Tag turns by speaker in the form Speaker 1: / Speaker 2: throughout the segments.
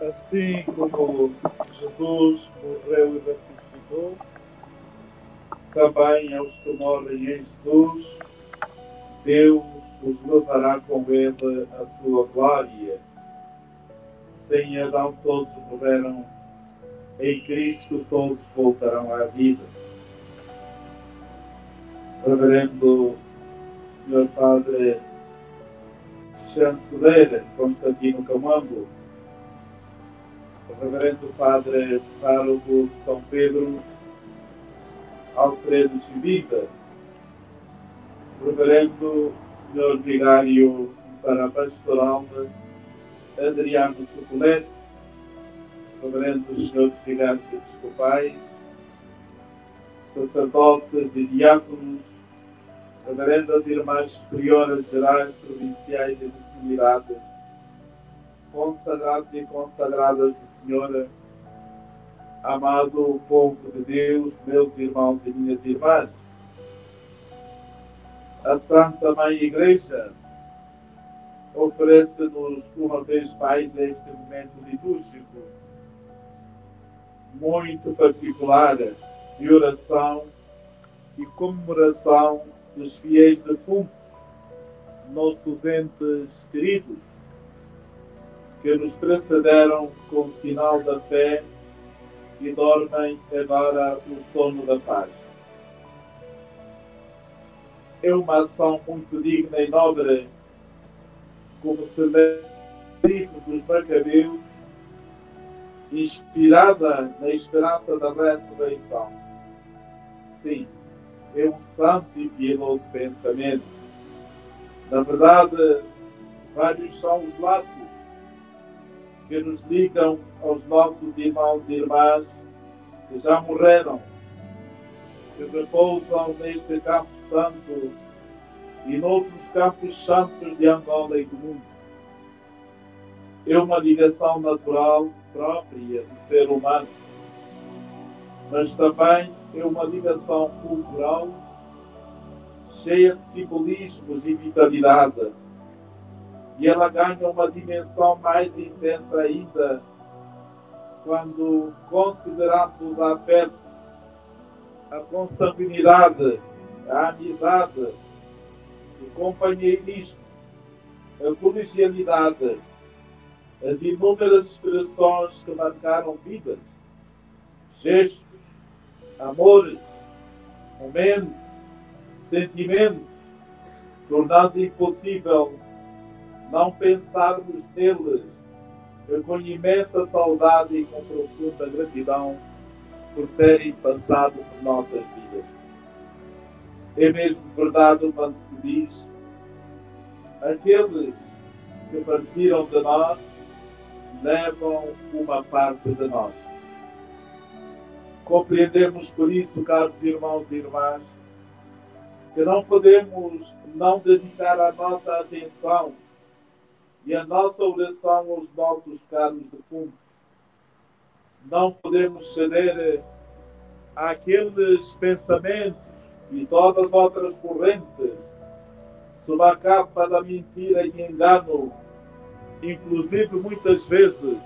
Speaker 1: Assim como Jesus morreu e ressuscitou, também aos que morrem em Jesus, Deus os levará com ele à sua glória. Sem Adão todos morreram, em Cristo todos voltarão à vida. Reverendo Sr. Padre Chanceler Constantino Camambo, Reverendo Padre Pároco de São Pedro Alfredo Chivita, Reverendo Sr. Vigário para a Pastoral Adriano Suculete, Reverendo Sr. Vigários Episcopais, sacerdotes e diáconos, Reverendas Irmãs Superioras Gerais, Provinciais e de Comunidades, consagrados e consagradas do Senhor, amado povo de Deus, meus irmãos e minhas irmãs, a Santa Mãe Igreja oferece-nos uma vez mais este momento litúrgico muito particular de oração e comemoração dos fiéis defuntos, nossos entes queridos, que nos precederam com o sinal da fé e dormem agora o sono da paz. É uma ação muito digna e nobre, como se lê no livro dos Macabeus, inspirada na esperança da ressurreição. Sim, é um santo e piedoso pensamento. Na verdade, vários são os laços que nos ligam aos nossos irmãos e irmãs que já morreram, que repousam neste campo santo e noutros campos santos de Angola e do mundo. É uma ligação natural própria do ser humano, mas também é uma ligação cultural cheia de simbolismos e vitalidade. E ela ganha uma dimensão mais intensa ainda quando consideramos os afetos, a consanguinidade, a amizade, o companheirismo, a colegialidade, as inúmeras expressões que marcaram vidas, gestos, amores, momentos, sentimentos, tornando impossível não pensarmos neles com imensa saudade e com profunda gratidão por terem passado por nossas vidas. É mesmo verdade quando se diz: aqueles que partiram de nós levam uma parte de nós. Compreendemos por isso, caros irmãos e irmãs, que não podemos não dedicar a nossa atenção e a nossa oração aos nossos caros defuntos. Não podemos ceder àqueles pensamentos e todas as outras correntes sob a capa da mentira e engano, inclusive muitas vezes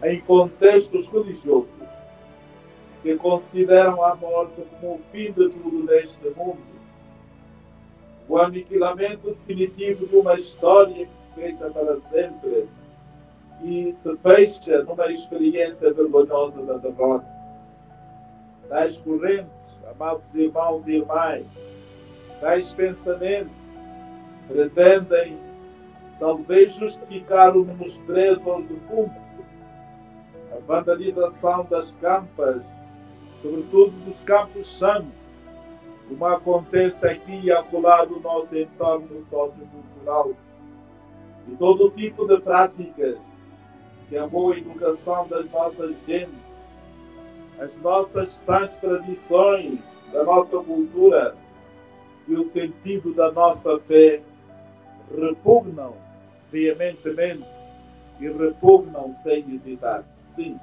Speaker 1: em contextos religiosos, que consideram a morte como o fim de tudo neste mundo, o aniquilamento definitivo de uma história que se fecha para sempre e se fecha numa experiência vergonhosa da derrota. Tais correntes, amados irmãos e irmãs, tais pensamentos pretendem talvez justificar o menosprezo aos defuntos, a vandalização das campas, sobretudo dos campos santos, como acontece aqui e acolá do nosso entorno sociocultural, e todo tipo de práticas que a boa educação das nossas gentes, as nossas sãs tradições da nossa cultura e o sentido da nossa fé repugnam veementemente e repugnam sem hesitar. Sim,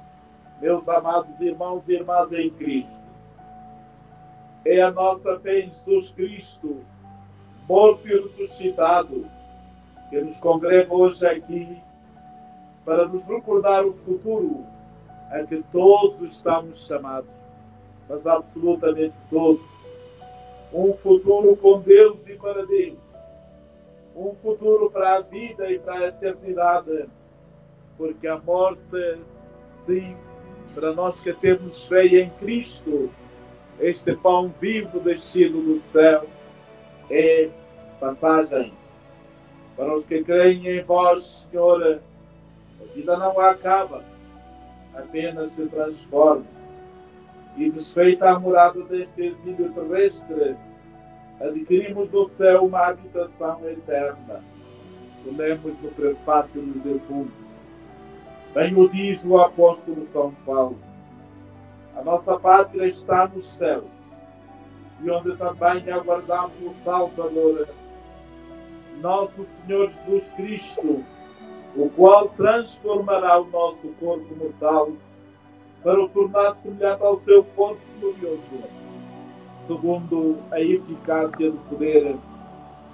Speaker 1: meus amados irmãos e irmãs em Cristo, é a nossa fé em Jesus Cristo, morto e ressuscitado, que nos congrega hoje aqui para nos recordar o futuro a que todos estamos chamados, mas absolutamente todos. Um futuro com Deus e para Deus. Um futuro para a vida e para a eternidade. Porque a morte, sim, para nós que temos fé em Cristo, este pão vivo descido do céu, é passagem. Para os que creem em vós, Senhor, a vida não acaba, apenas se transforma. E desfeita a morada deste exílio terrestre, adquirimos do céu uma habitação eterna. O lemos no prefácio dos defuntos. Bem o diz o apóstolo São Paulo. A nossa pátria está nos céus, e onde também aguardamos o Salvador, nosso Senhor Jesus Cristo, o qual transformará o nosso corpo mortal para o tornar semelhante ao seu corpo glorioso, segundo a eficácia do poder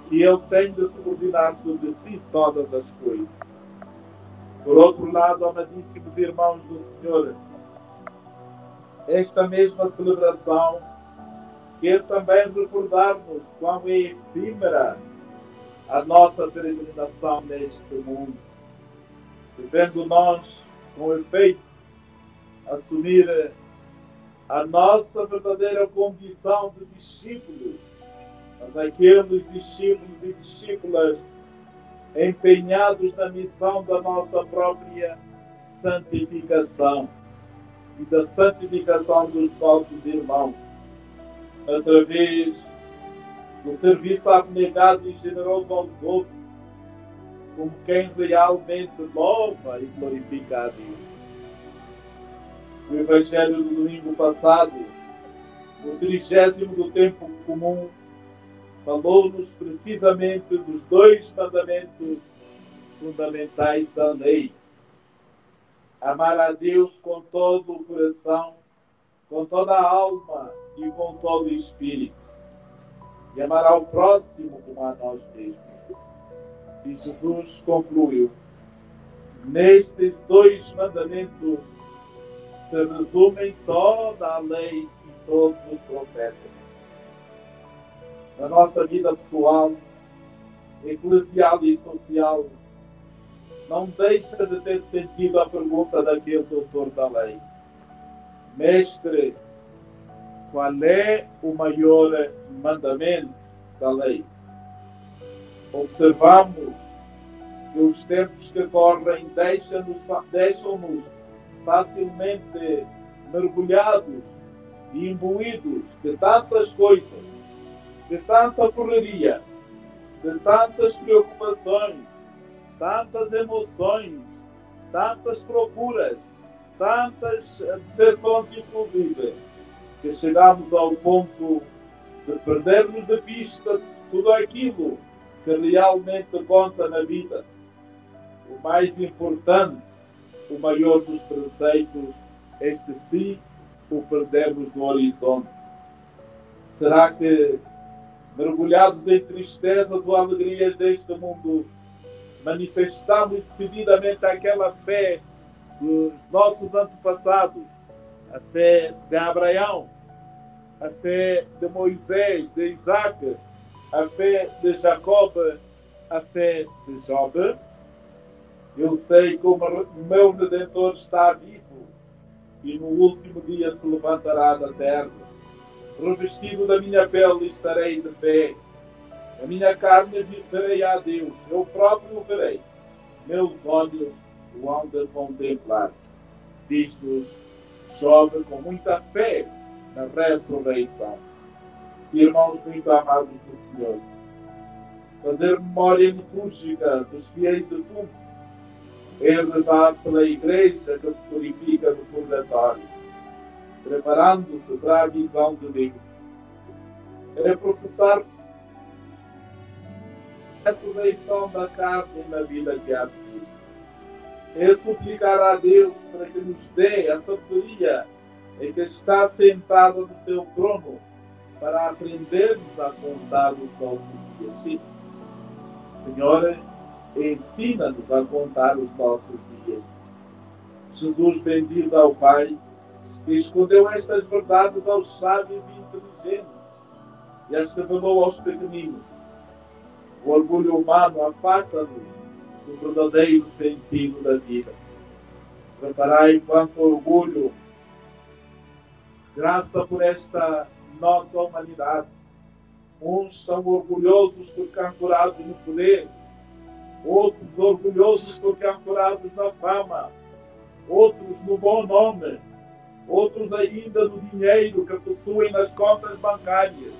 Speaker 1: que ele tem de subordinar sobre si todas as coisas. Por outro lado, amadíssimos irmãos do Senhor, esta mesma celebração quer também recordar-nos quão é efímera a nossa peregrinação neste mundo, devendo nós, com efeito, assumir a nossa verdadeira condição de discípulos, mas aqueles discípulos e discípulas empenhados na missão da nossa própria santificação e da santificação dos nossos irmãos, através do serviço abnegado e generoso aos outros, como quem realmente louva e glorifica a Deus. O Evangelho do domingo passado, o 30º do tempo comum, falou-nos precisamente dos 2 mandamentos fundamentais da lei. Amar a Deus com todo o coração, com toda a alma e com todo o espírito. E amar ao próximo como a nós mesmos. E Jesus concluiu: nestes 2 mandamentos se resumem toda a lei e todos os profetas. Na nossa vida pessoal, eclesial e social, não deixa de ter sentido a pergunta daquele doutor da lei: Mestre, qual é o maior mandamento da lei? Observamos que os tempos que correm deixam-nos facilmente mergulhados e imbuídos de tantas coisas, de tanta correria, de tantas preocupações, tantas emoções, tantas procuras, tantas decepções inclusive, que chegamos ao ponto de perdermos de vista tudo aquilo que realmente conta na vida. O mais importante, o maior dos preceitos, este sim o perdemos do horizonte. Será que, mergulhados em tristezas ou alegrias deste mundo, manifestamos decididamente aquela fé dos nossos antepassados, a fé de Abraão, a fé de Moisés, de Isaac, a fé de Jacob, a fé de Job? Eu sei que o meu Redentor está vivo e no último dia se levantará da terra. Revestido da minha pele estarei de pé. A minha carne verei a Deus, eu próprio o verei. Meus olhos o hão de contemplar. Diz-nos Job com muita fé na ressurreição. Irmãos muito amados do Senhor, fazer memória litúrgica dos fiéis defuntos é rezar pela Igreja que se purifica no purgatório, preparando-se para a visão de Deus. É professar a ressurreição da carne na vida que há de vir. É suplicar a Deus para que nos dê a sabedoria em que está sentado no seu trono, para aprendermos a contar os nossos dias. Sim, Senhor, ensina-nos a contar os nossos dias. Jesus bendiz ao Pai, que escondeu estas verdades aos sábios e inteligentes e as revelou aos pequeninos. O orgulho humano afasta-nos do verdadeiro sentido da vida. Reparai quanto orgulho graça por esta nossa humanidade. Uns são orgulhosos porque ancorados no poder, outros orgulhosos porque ancorados na fama, outros no bom nome, outros ainda no dinheiro que possuem nas contas bancárias,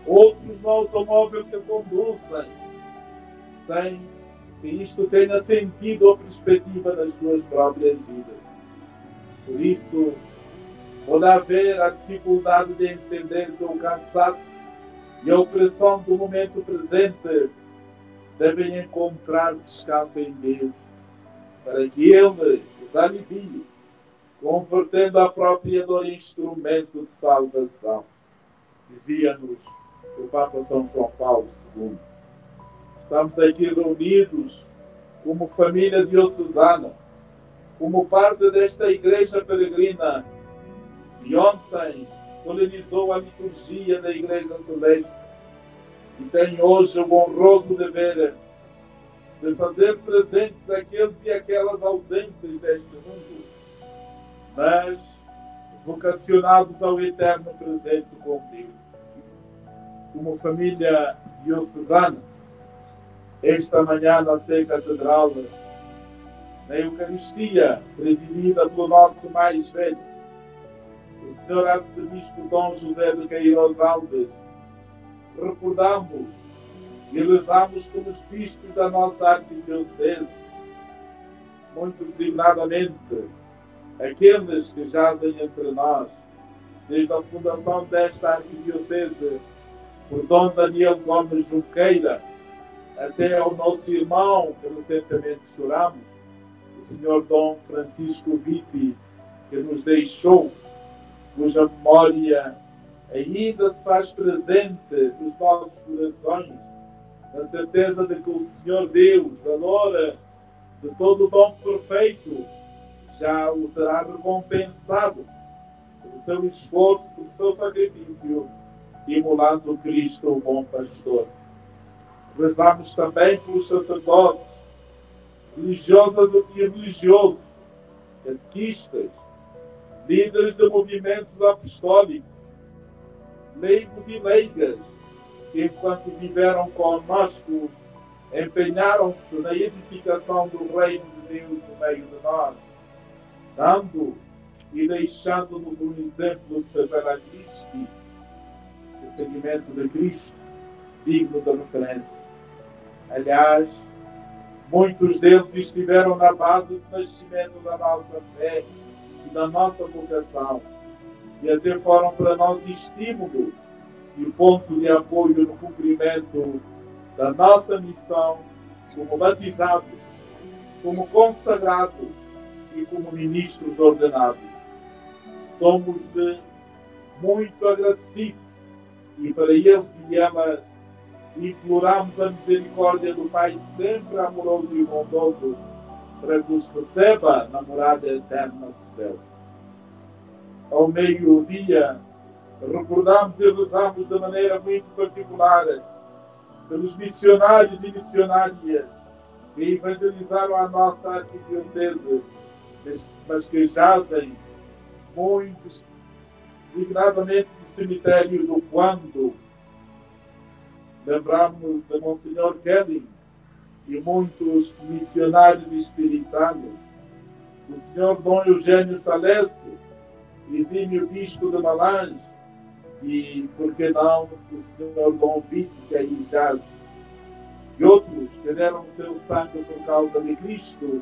Speaker 1: outros no automóvel que conduzem, sem que isto tenha sentido ou perspectiva nas suas próprias vidas. Por isso, pode haver a dificuldade de entender que o cansaço e a opressão do momento presente devem encontrar descanso em Deus, para que Ele os alivie, convertendo a própria dor em instrumento de salvação. Dizia-nos o Papa São João Paulo II. Estamos aqui reunidos como família diocesana, como parte desta Igreja Peregrina, que ontem solenizou a liturgia da Igreja Celeste e tem hoje o honroso dever de fazer presentes aqueles e aquelas ausentes deste mundo, mas vocacionados ao eterno presente com Deus. Como família diocesana, esta manhã na Sé Catedral, na Eucaristia, presidida pelo nosso mais velho, o Senhor Arcebispo Dom José de Queiroz Alves, recordamos e rezamos pelos bispos da nossa arquidiocese, muito designadamente aqueles que jazem entre nós, desde a fundação desta arquidiocese por Dom Daniel Gomes Junqueira, até ao nosso irmão, que recentemente choramos, o Senhor Dom Francisco Vitti, que nos deixou, cuja memória ainda se faz presente nos nossos corações, na certeza de que o Senhor Deus, dador de todo o dom perfeito, já o terá recompensado pelo seu esforço, pelo seu sacrifício, imolando Cristo, o bom pastor. Rezamos também pelos sacerdotes, religiosas e religiosos, catequistas, líderes de movimentos apostólicos, leigos e leigas, que enquanto viveram conosco, empenharam-se na edificação do reino de Deus no meio de nós, dando e deixando-nos um exemplo de Severa Christi, de seguimento de Cristo, digno de referência. Aliás, muitos deles estiveram na base do nascimento da nossa fé e da nossa vocação, e até foram para nós estímulo e ponto de apoio no cumprimento da nossa missão como batizados, como consagrados e como ministros ordenados. Somos-lhe muito agradecidos e para eles e elas imploramos a misericórdia do Pai sempre amoroso e bondoso para que os receba na morada eterna do céu. Ao meio-dia, recordamos e rezamos de maneira muito particular pelos missionários e missionárias que evangelizaram a nossa arquidiocese, mas que jazem muitos, designadamente do cemitério do Quando. Lembramos de Monsenhor Kelly e muitos missionários espirituais, o Senhor Dom Eugênio Salesco, exímio bispo de Malange, e, por que não, o Senhor Dom Vitti, que aí jaz, e outros que deram seu sangue por causa de Cristo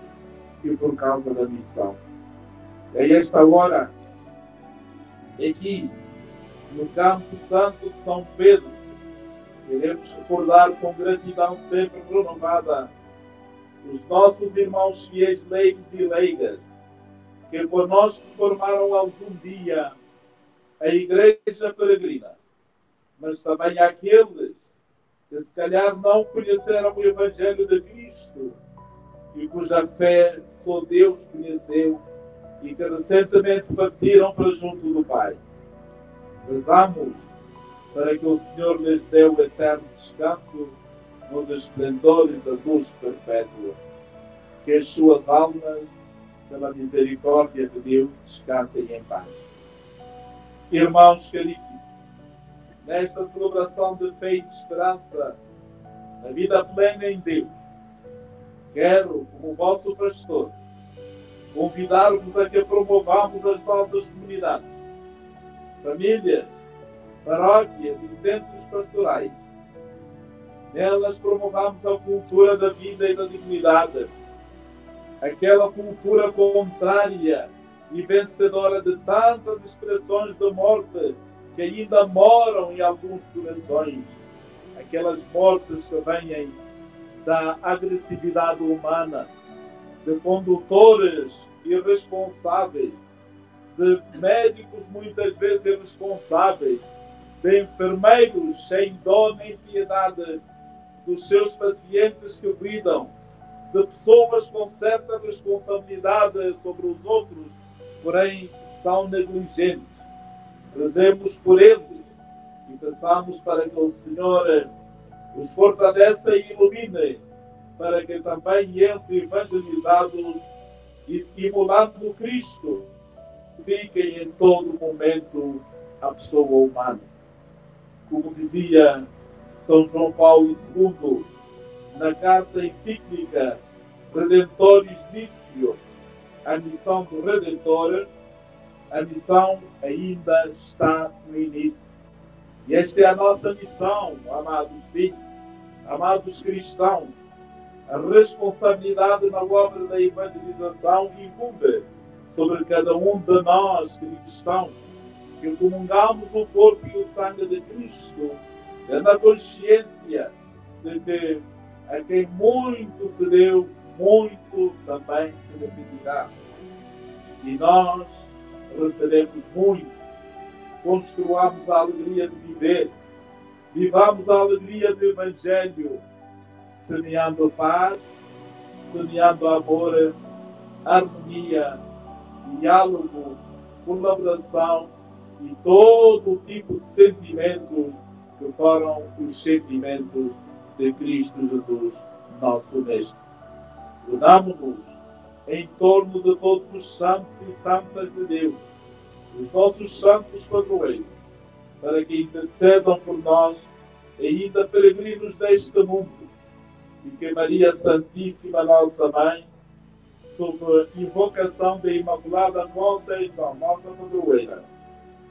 Speaker 1: e por causa da missão. E a esta hora, aqui, no Campo Santo de São Pedro, queremos recordar com gratidão sempre renovada os nossos irmãos fiéis leigos e leigas, que conosco formaram algum dia a Igreja Peregrina, mas também aqueles que se calhar não conheceram o Evangelho de Cristo e cuja fé só Deus conheceu e que recentemente partiram para junto do Pai. Rezamos para que o Senhor lhes dê o eterno descanso nos esplendores da luz perpétua. Que as suas almas, pela misericórdia de Deus, descansem em paz. Irmãos caríssimos, nesta celebração de fé e de esperança, na vida plena em Deus, quero, como vosso pastor, convidar-vos a que promovamos as nossas comunidades, famílias, paróquias e centros pastorais. Nelas promovamos a cultura da vida e da dignidade, aquela cultura contrária e vencedora de tantas expressões de morte que ainda moram em alguns corações, aquelas mortes que vêm da agressividade humana, de condutores irresponsáveis, de médicos muitas vezes irresponsáveis, de enfermeiros sem dó nem piedade dos seus pacientes que cuidam, de pessoas com certa responsabilidade sobre os outros, porém são negligentes. Rezemos por eles e peçamos para que o Senhor os fortaleça e ilumine, para que também eles, evangelizados e estimulando Cristo, fiquem em todo momento a pessoa humana. Como dizia São João Paulo II, na carta encíclica Redentoris Missio, a missão do Redentor, a missão ainda está no início. E esta é a nossa missão, amados filhos, amados cristãos. A responsabilidade na obra da evangelização incumbe sobre cada um de nós cristãos, que comungamos o corpo e o sangue de Cristo, na consciência de que a quem muito se deu, muito também se lhe pedirá. E nós recebemos muito. Construamos a alegria de viver. Vivamos a alegria do Evangelho, semeando paz, semeando amor, harmonia, diálogo, colaboração e todo o tipo de sentimentos que foram os sentimentos de Cristo Jesus, nosso Mestre. Unamos-nos em torno de todos os santos e santas de Deus, os nossos santos padroeiros, para que intercedam por nós, ainda peregrinos deste mundo, e que Maria Santíssima, nossa Mãe, sob invocação da Imaculada Conceição, nossa padroeira,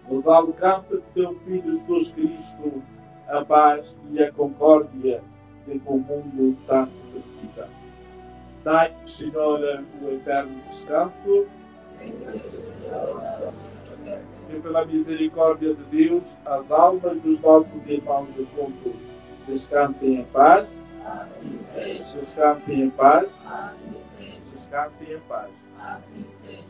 Speaker 1: nos alcance de seu Filho Jesus Cristo a paz e a concórdia de que o mundo tanto precisa. Dai, Senhora, o eterno descanso, e pela misericórdia de Deus, as almas dos nossos irmãos defuntos descansem em paz.
Speaker 2: Assim seja.
Speaker 1: Descansem em paz.
Speaker 2: Assim seja.
Speaker 1: Descansem em paz.
Speaker 2: Assim seja.